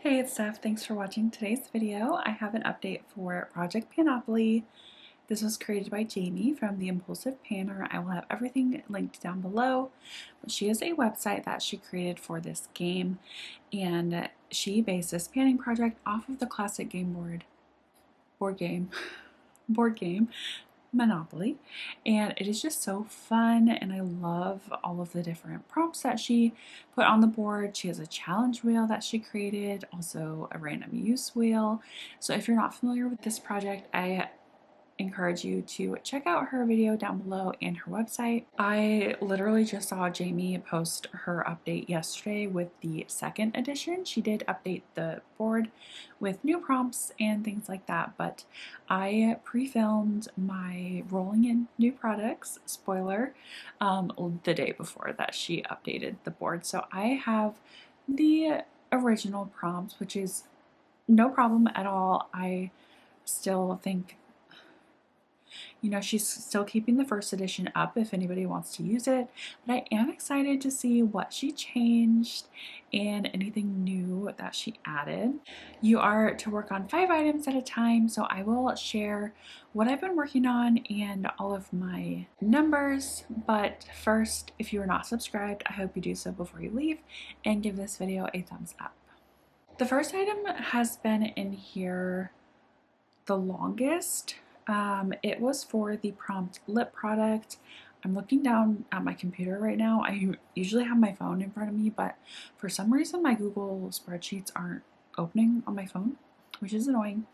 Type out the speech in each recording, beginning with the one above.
Hey, it's Steph. Thanks for watching today's video. I have an update for Project Panopoly. This was created by Jamie from The Impulsive Panner. I will have everything linked down below. But she has a website that she created for this game, and she based this panning project off of the classic board game Monopoly, and it is just so fun, and I love all of the different prompts that she put on the board. She has a challenge wheel that she created, also a random use wheel. So if you're not familiar with this project, I encourage you to check out her video down below and her website. I literally just saw Jamie post her update yesterday with the second edition. She did update the board with new prompts and things like that, but I pre-filmed my rolling in new products, spoiler, the day before that she updated the board. So I have the original prompts, which is no problem at all. I still think she's still keeping the first edition up if anybody wants to use it, but I am excited to see what she changed and anything new that she added. You are to work on 5 items at a time, so I will share what I've been working on and all of my numbers, but first, if you are not subscribed, I hope you do so before you leave and give this video a thumbs up. The first item has been in here the longest. It was for the prompt lip product. I'm looking down at my computer right now. I usually have my phone in front of me, but for some reason my Google spreadsheets aren't opening on my phone, which is annoying.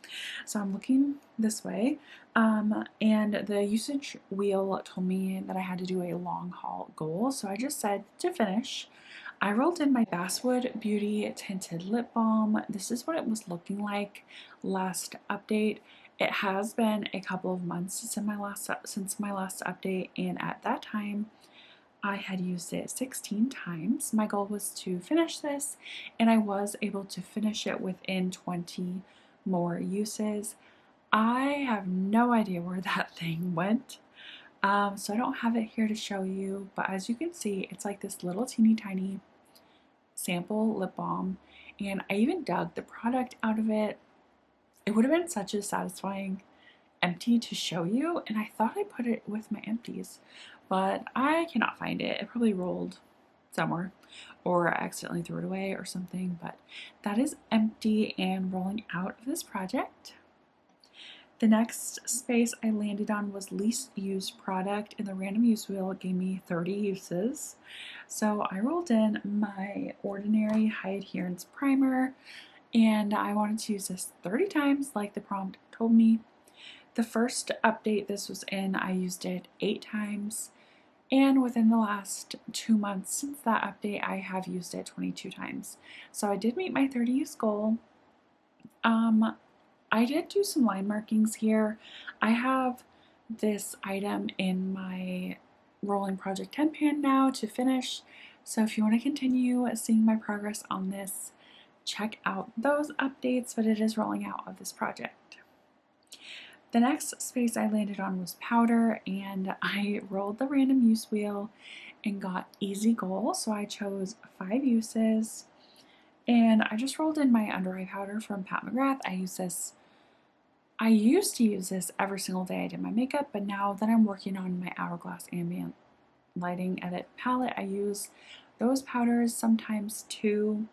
So I'm looking this way, and the usage wheel told me that I had to do a long haul goal, so I just said to finish. I rolled in my Basswood Beauty Tinted Lip Balm. This is what it was looking like last update. It has been a couple of months since my last update, and at that time I had used it 16 times. My goal was to finish this, and I was able to finish it within 20 more uses. I have no idea where that thing went. So I don't have it here to show you, but as you can see, it's like this little teeny tiny sample lip balm, and I even dug the product out of it. It would have been such a satisfying empty to show you, and I thought I put it with my empties, but I cannot find it. It probably rolled somewhere, or I accidentally threw it away or something, but that is empty and rolling out of this project. The next space I landed on was least used product, and the random use wheel gave me 30 uses. So I rolled in my Ordinary High Adherence Primer, and I wanted to use this 30 times like the prompt told me. The first update this was in, I used it 8 times, and within the last 2 months since that update, I have used it 22 times. So I did meet my 30 use goal. I did do some line markings here. I have this item in my Rolling Project 10 pan now to finish, so if you want to continue seeing my progress on this, check out those updates, but it is rolling out of this project. The next space I landed on was powder, and I rolled the random use wheel and got easy goal, so I chose 5 uses. And I just rolled in my under eye powder from Pat McGrath. I used to use this every single day I did my makeup, but now that I'm working on my Hourglass Ambient Lighting Edit palette, I use those powders sometimes too.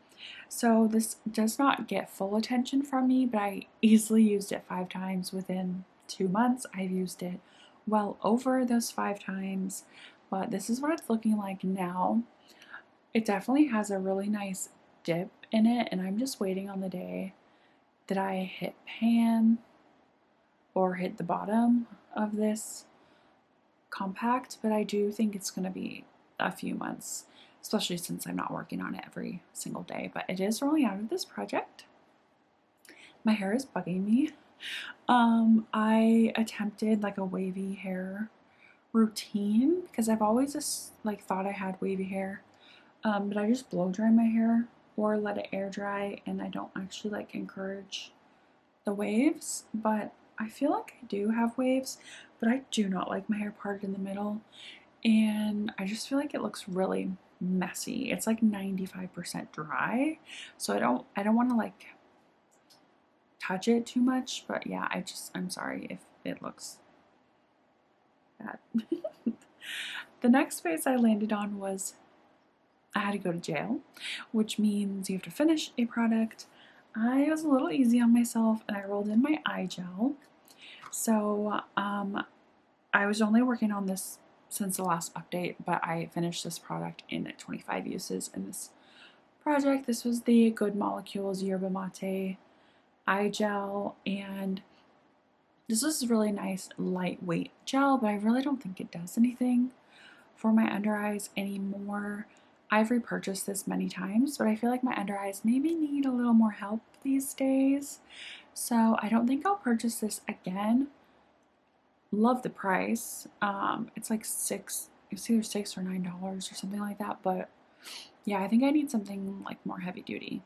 So this does not get full attention from me, but I easily used it 5 times within 2 months. I've used it well over those 5 times, but this is what it's looking like now. It definitely has a really nice dip in it, and I'm just waiting on the day that I hit pan or hit the bottom of this compact, but I do think it's going to be a few months, especially since I'm not working on it every single day, but it is rolling out of this project. My hair is bugging me. I attempted like a wavy hair routine because I've always just like thought I had wavy hair, but I just blow dry my hair or let it air dry, and I don't actually like encourage the waves, but I feel like I do have waves, but I do not like my hair parted in the middle. and I just feel like it looks really messy. It's like 95% dry, so I don't want to like touch it too much, but yeah, I'm sorry if it looks bad. The next space I landed on was I had to go to jail, which means you have to finish a product. I was a little easy on myself and I rolled in my eye gel. So I was only working on this since the last update, but I finished this product in 25 uses in this project. This was the Good Molecules Yerba Mate eye gel, and this is really nice lightweight gel, but I really don't think it does anything for my under eyes anymore. I've repurchased this many times, but I feel like my under eyes maybe need a little more help these days. So I don't think I'll purchase this again. Love the price. It's like it's either $6 or $9 or something like that, but yeah, I think I need something like more heavy duty.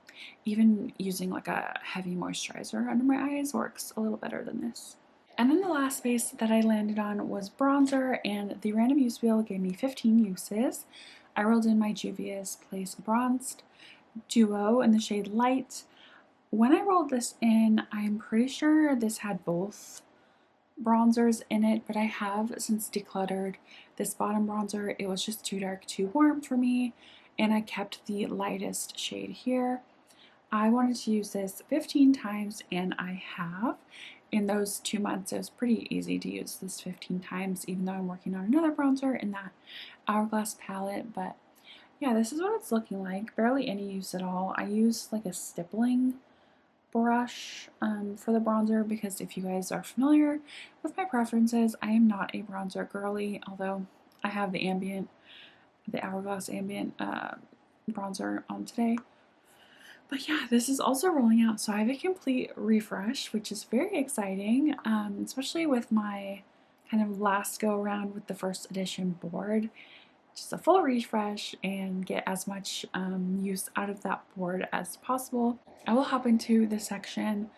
Even using like a heavy moisturizer under my eyes works a little better than this. And then the last space that I landed on was bronzer, and the random use wheel gave me 15 uses. I rolled in my Juvia's Place Bronzed Duo in the shade Light. When I rolled this in, I'm pretty sure this had both bronzers in it, but I have since decluttered this bottom bronzer. It was just too dark, too warm for me, and I kept the lightest shade here. I wanted to use this 15 times, and I have. In those 2 months, it was pretty easy to use this 15 times, even though I'm working on another bronzer in that Hourglass palette. But yeah, this is what it's looking like. Barely any use at all. I use like a stippling brush for the bronzer because if you guys are familiar with my preferences, I am not a bronzer girly, although I have the Hourglass Ambient bronzer on today. But yeah, this is also rolling out, so I have a complete refresh, which is very exciting, especially with my kind of last go around with the first edition board. Just a full refresh and get as much use out of that board as possible. I will hop into the section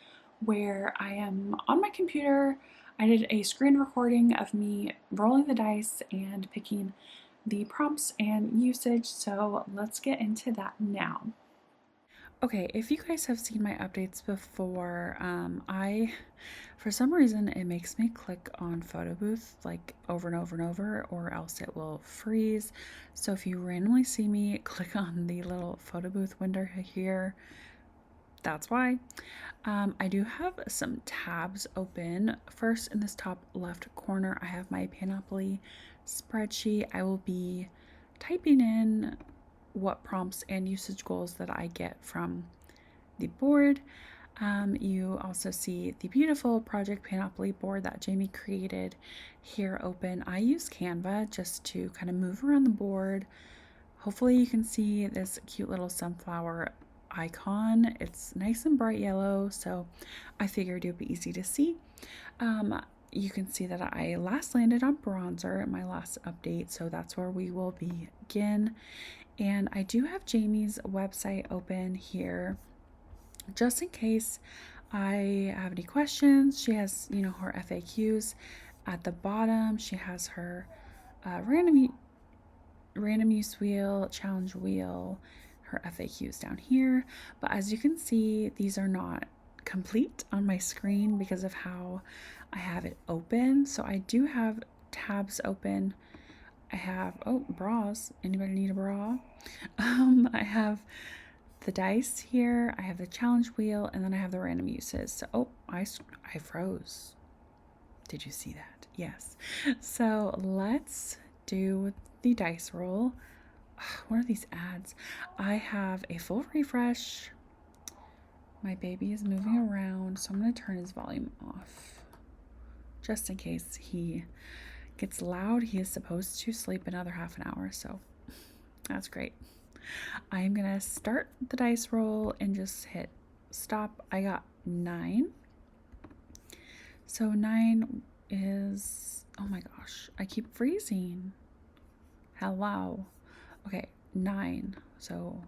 where I am on my computer. I did a screen recording of me rolling the dice and picking the prompts and usage, so let's get into that now. Okay, if you guys have seen my updates before, for some reason, it makes me click on photo booth like over and over and over, or else it will freeze. So if you randomly see me click on the little photo booth window here, that's why. I do have some tabs open. First, in this top left corner, I have my Panopoly spreadsheet. I will be typing in what prompts and usage goals that I get from the board. You also see the beautiful Project Panopoly board that Jamie created here open. I use Canva just to kind of move around the board. Hopefully you can see this cute little sunflower icon. It's nice and bright yellow, so I figured it would be easy to see. You can see that I last landed on bronzer in my last update, so that's where we will begin. And I do have Jamie's website open here just in case I have any questions. She has, her FAQs at the bottom. She has her random use wheel, challenge wheel, her FAQs down here. But as you can see, these are not complete on my screen because of how I have it open. So I do have tabs open. I have, bras. Anybody need a bra? I have the dice here. I have the challenge wheel, and then I have the random uses. So, I froze. Did you see that? Yes. So let's do the dice roll. What are these ads? I have a full refresh. My baby is moving around, so I'm going to turn his volume off just in case he gets loud. He is supposed to sleep another half an hour, so that's great. I'm gonna start the dice roll and just hit stop. I got 9. So 9 is, oh my gosh, I keep freezing. Hello. Okay, 9. So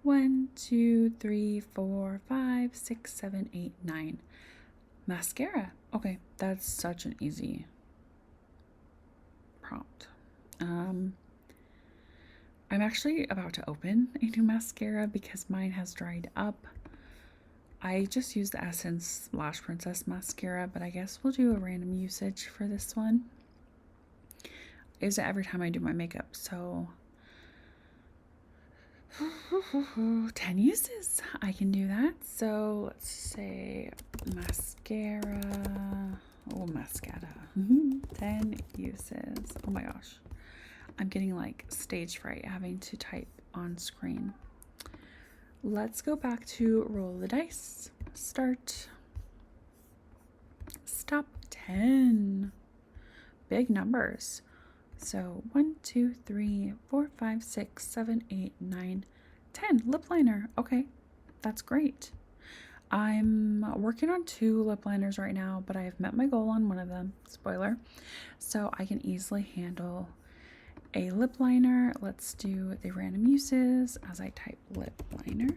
1, 2, 3, 4, 5, 6, 7, 8, 9. Mascara. Okay, that's such an easy prompt. I'm actually about to open a new mascara because mine has dried up. I just used the Essence Lash Princess mascara, but I guess we'll do a random usage for this one. I use it every time I do my makeup, so 10 uses. I can do that. So let's say mascara. Oh, mascara. 10 uses. Oh my gosh. I'm getting like stage fright having to type on screen. Let's go back to roll the dice. Start. Stop. 10. Big numbers. So 1, 2, 3, 4, 5, 6, 7, 8, 9, 10. Lip liner. Okay, that's great. I'm working on 2 lip liners right now, but I have met my goal on one of them. Spoiler. So I can easily handle a lip liner. Let's do the random uses as I type lip liner.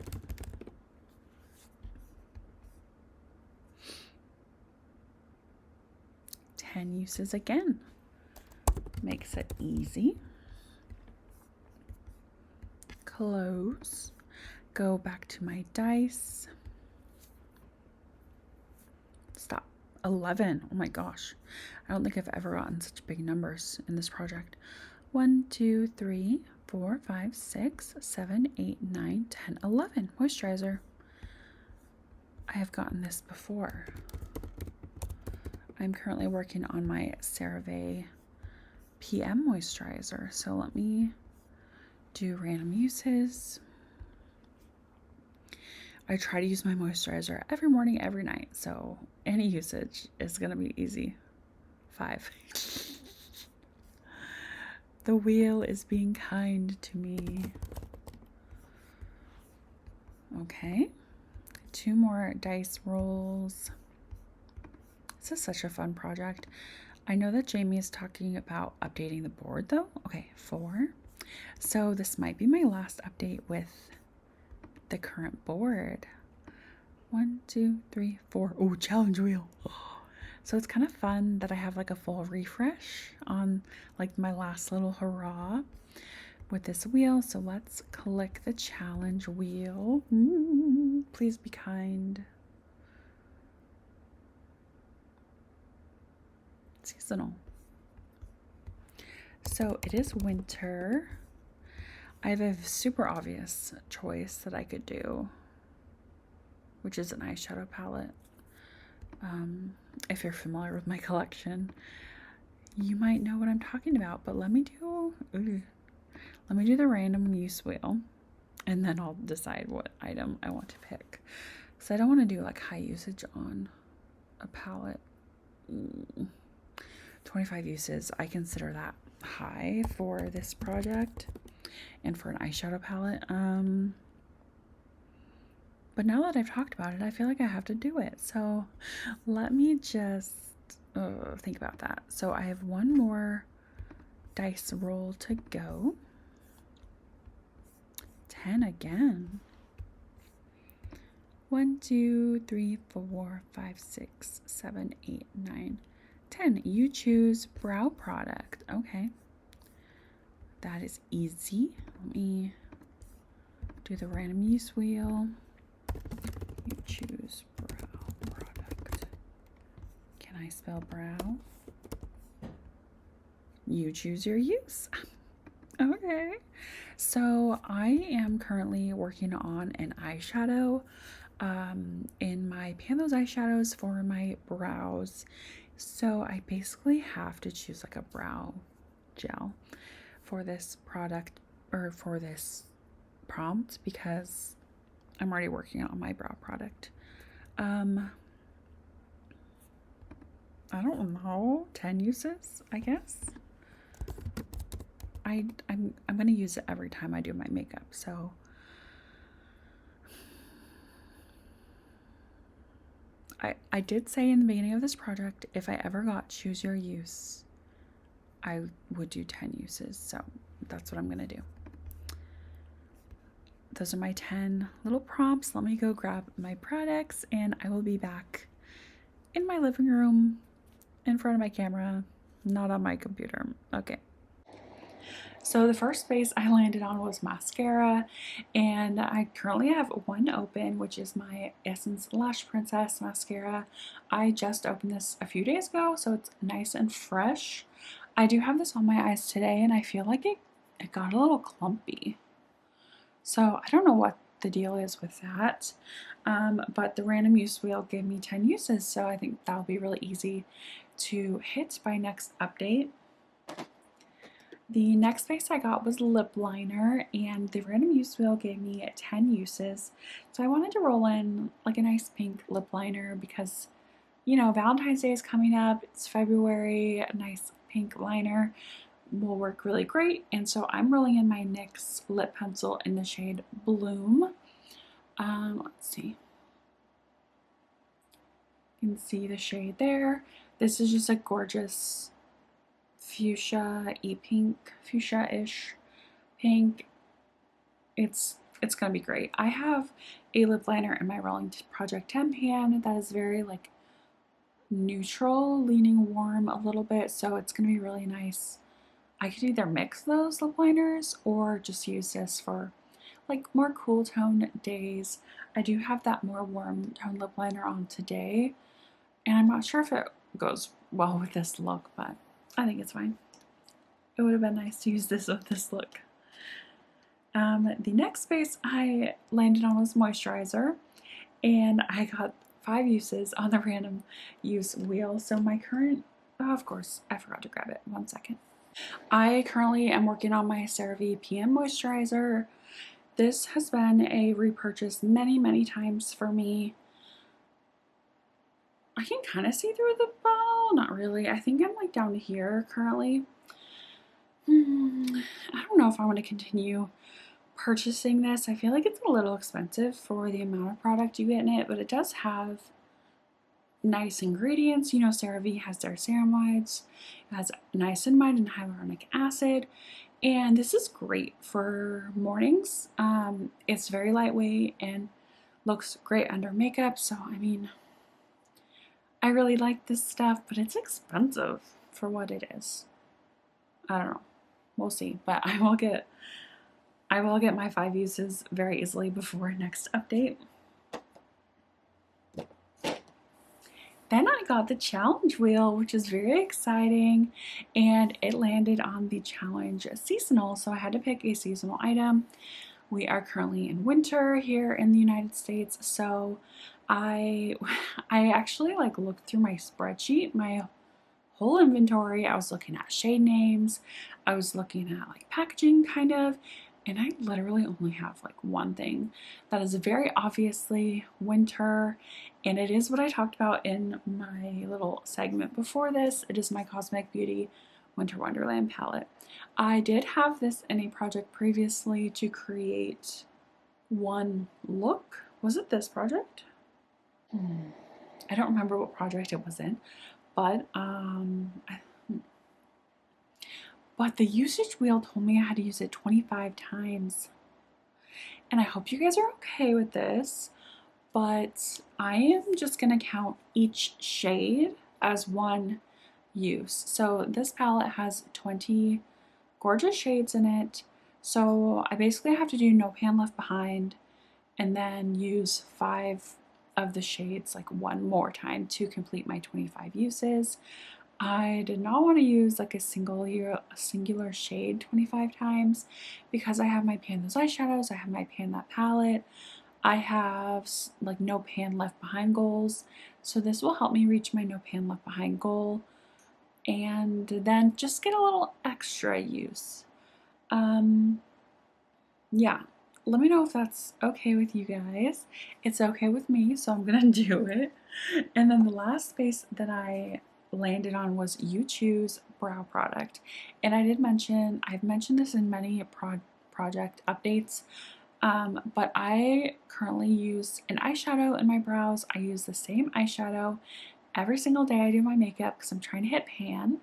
Uses again. Makes it easy. Close. Go back to my dice. Stop. 11. Oh my gosh. I don't think I've ever gotten such big numbers in this project. 1, 2, 3, 4, 5, 6, 7, 8, 9, 10, 11. Moisturizer. I have gotten this before. I'm currently working on my CeraVe PM moisturizer. So let me do random uses. I try to use my moisturizer every morning, every night. So any usage is going to be easy. 5. The wheel is being kind to me. Okay. 2 more dice rolls. This is such a fun project. I know that Jamie is talking about updating the board though. Okay, 4. So this might be my last update with the current board. 1, 2, 3, 4. Oh, challenge wheel. So it's kind of fun that I have like a full refresh on like my last little hurrah with this wheel. So let's click the challenge wheel. Please be kind. Seasonal. So it is winter. I have a super obvious choice that I could do, which is an eyeshadow palette. If you're familiar with my collection, you might know what I'm talking about, but let me do the random use wheel and then I'll decide what item I want to pick. So I don't want to do like high usage on a palette. 25 uses, I consider that high for this project and for an eyeshadow palette. But now that I've talked about it, I feel like I have to do it. So let me just think about that. So I have 1 more dice roll to go. 10 again. 1, 2, 3, 4, 5, 6, 7, 8, 9, 10. You choose brow product. Okay. That is easy. Let me do the random use wheel. You choose brow product. Can I spell brow? You choose your use. Okay. So I am currently working on an eyeshadow in my Pan-Those eyeshadows for my brows. So I basically have to choose like a brow gel for this product or for this prompt because I'm already working on my brow product. I don't know, 10 uses, I guess. I'm gonna use it every time I do my makeup, so I did say in the beginning of this project, if I ever got choose your use, I would do 10 uses, so that's what I'm gonna do. Those are my 10 little prompts. Let me go grab my products and I will be back in my living room in front of my camera, not on my computer. Okay. So the first space I landed on was mascara, and I currently have one open, which is my Essence Lash Princess mascara. I just opened this a few days ago, so it's nice and fresh. I do have this on my eyes today, and I feel like it got a little clumpy. So I don't know what the deal is with that. But the random use wheel gave me 10 uses, so I think that'll be really easy to hit by next update. The next space I got was lip liner, and the random use wheel gave me 10 uses. So I wanted to roll in like a nice pink lip liner because, you know, Valentine's Day is coming up. It's February. A nice pink liner will work really great. And so I'm rolling in my NYX lip pencil in the shade Bloom. Let's see. You can see the shade there. This is just a gorgeous fuchsia-y pink, fuchsia-ish pink. It's gonna be great. I have a lip liner in my Rolling Project 10 pan that is very like neutral, leaning warm a little bit, so it's gonna be really nice. I could either mix those lip liners or just use this for like more cool tone days. I do have that more warm tone lip liner on today, and I'm not sure if it goes well with this look, but I think it's fine. It would have been nice to use this with this look. The next space I landed on was moisturizer, and I got 5 uses on the random use wheel. So my current, oh, of course, I forgot to grab it. 1 second. I currently am working on my CeraVe PM moisturizer. This has been a repurchase many times for me. I can kind of see through the bottle, not really. I think I'm like down to here currently. I don't know if I want to continue purchasing this. I feel like it's a little expensive for the amount of product you get in it, but it does have nice ingredients. You know, CeraVe has their ceramides. It has niacinamide and hyaluronic acid, and this is great for mornings. It's very lightweight and looks great under makeup, so I mean, I really like this stuff, but it's expensive for what it is. I don't know. We'll see, but I will get my 5 uses very easily before next update. Then I got the challenge wheel, which is very exciting, and it landed on the challenge seasonal, so I had to pick a seasonal item. We are currently in winter here in the United States, so I actually like looked through my spreadsheet, my whole inventory. I was looking at shade names, I was looking at like packaging kind of, and I literally only have like one thing that is very obviously winter, and it is what I talked about in my little segment before this. It is my Cosmic Beauty Winter Wonderland palette. I did have this in a project previously to create one look. Was it this project? I don't remember what project it was in, but the usage wheel told me I had to use it 25 times. And I hope you guys are okay with this, but I am just going to count each shade as one use. So this palette has 20 gorgeous shades in it. So I basically have to do no pan left behind and then use 5 of the shades like one more time to complete my 25 uses. I did not want to use like a singular shade 25 times because I have my pan those eyeshadows, I have my pan that palette, I have like no pan left behind goals. So this will help me reach my no pan left behind goal and then just get a little extra use. Yeah, let me know if that's okay with you guys. It's okay with me, so I'm gonna do it. And then the last space that I landed on was You Choose brow product, and I've mentioned this in many project updates, but I currently use an eyeshadow in my brows. I use the same eyeshadow every single day I do my makeup because I'm trying to hit pan.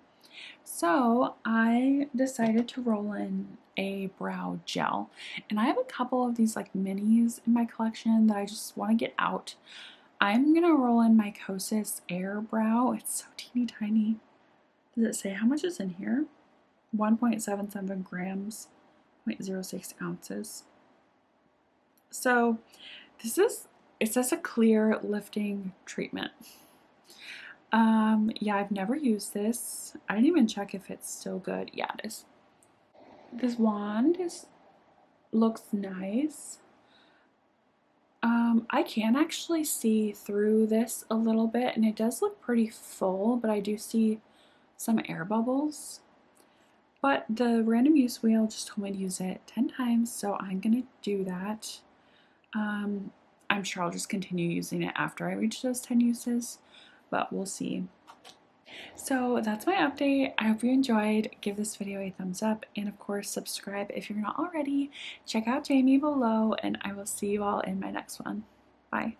So I decided to roll in a brow gel, and I have a couple of these like minis in my collection that I just want to get out. I'm gonna roll in my Kosas Air Brow. It's so teeny tiny. Does it say how much is in here? 1.77 grams, 0.06 ounces. So it says a clear lifting treatment. Yeah, I've never used this. I didn't even check if it's still good. Yeah, it is. This wand looks nice. I can actually see through this a little bit, and it does look pretty full, but I do see some air bubbles. But the random use wheel just told me to use it 10 times, so I'm gonna do that. I'm sure I'll just continue using it after I reach those 10 uses, but we'll see. So that's my update. I hope you enjoyed. Give this video a thumbs up, and of course subscribe if you're not already. Check out Jamie below, and I will see you all in my next one. Bye.